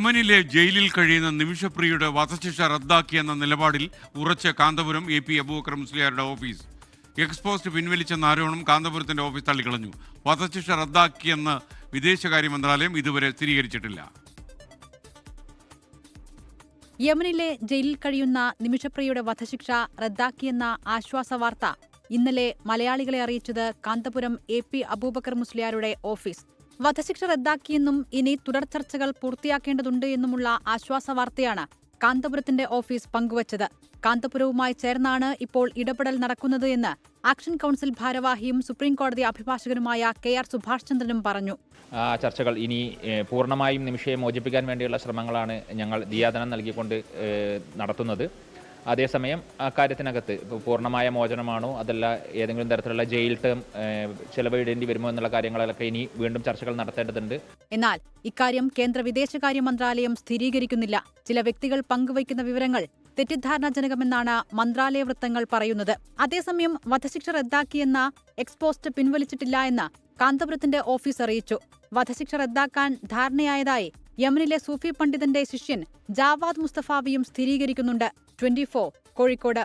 യമനിലെ ജയിലിൽ കഴിയുന്ന നിമിഷപ്രിയയുടെ വധശിക്ഷ റദ്ദാക്കിയെന്ന നിലപാടിൽ ഉറച്ച കാന്തപുരം AP അബൂബക്കർ മുസ്ലിയാരുടെ ഓഫീസ്. എക്സ്പോസ്റ്റ് പിൻവലിച്ചെന്ന ആരോപണം കാന്തപുരത്തിന്റെ ഓഫീസ് തള്ളിക്കളഞ്ഞു. വധശിക്ഷ റദ്ദാക്കിയെന്ന് വിദേശകാര്യ മന്ത്രാലയം ഇതുവരെ സ്ഥിരീകരിച്ചിട്ടില്ല. യമനിലെ ജയിലിൽ കഴിയുന്ന നിമിഷപ്രിയയുടെ വധശിക്ഷ റദ്ദാക്കിയെന്ന ആശ്വാസ വാർത്ത ഇന്നലെ മലയാളികളെ അറിയിച്ചത് കാന്തപുരം AP അബൂബക്കർ മുസ്ലിയാരുടെ ഓഫീസ്. വധശിക്ഷ റദ്ദാക്കിയെന്നും ഇനി തുടർ ചർച്ചകൾ പൂർത്തിയാക്കേണ്ടതുണ്ട് എന്നുമുള്ള ആശ്വാസ വാർത്തയാണ് കാന്തപുരത്തിന്റെ ഓഫീസ് പങ്കുവച്ചത്. കാന്തപുരവുമായി ചേർന്നാണ് ഇപ്പോൾ ഇടപെടൽ നടക്കുന്നത് എന്ന് ആക്ഷൻ കൗൺസിൽ ഭാരവാഹിയും സുപ്രീംകോടതി അഭിഭാഷകനുമായ KR സുഭാഷ് ചന്ദ്രനും പറഞ്ഞു. ചർച്ചകൾ ഇനി പൂർണ്ണമായും നിമിഷയെ മോചിപ്പിക്കാൻ വേണ്ടിയുള്ള ശ്രമങ്ങളാണ് ഞങ്ങൾ ദിയാദനം നൽകിക്കൊണ്ട് നടത്തുന്നത്. അതേസമയം അക്കാര്യത്തിനകത്ത് പൂർണ്ണമായ മോചനമാണോ അതല്ല ഏതെങ്കിലും തരത്തിലുള്ള ജയിൽ ടേം ചെലവിടേണ്ടി വരുമോ എന്നുള്ള കാര്യങ്ങളിലൊക്കെ ഇനി വീണ്ടും ചർച്ചകൾ നടത്തേണ്ടതുണ്ട്. എന്നാൽ ഇക്കാര്യം കേന്ദ്ര വിദേശകാര്യ മന്ത്രാലയം സ്ഥിരീകരിക്കുന്നില്ല. ചില വ്യക്തികൾ പങ്കുവയ്ക്കുന്ന വിവരങ്ങൾ തെറ്റിദ്ധാരണാജനകമെന്നാണ് മന്ത്രാലയ വൃത്തങ്ങൾ പറയുന്നത്. അതേസമയം വധശിക്ഷ റദ്ദാക്കിയെന്ന എക്സ്പോസ്റ്റ് പിൻവലിച്ചിട്ടില്ല എന്ന് കാന്തപുരത്തിന്റെ ഓഫീസ് അറിയിച്ചു. വധശിക്ഷ റദ്ദാക്കാൻ ധാരണയായതായി യമനിലെ സൂഫി പണ്ഡിതന്റെ ശിഷ്യൻ ജാവാദ് മുസ്തഫാവിയും സ്ഥിരീകരിക്കുന്നുണ്ട്. 24 കോഴിക്കോട്.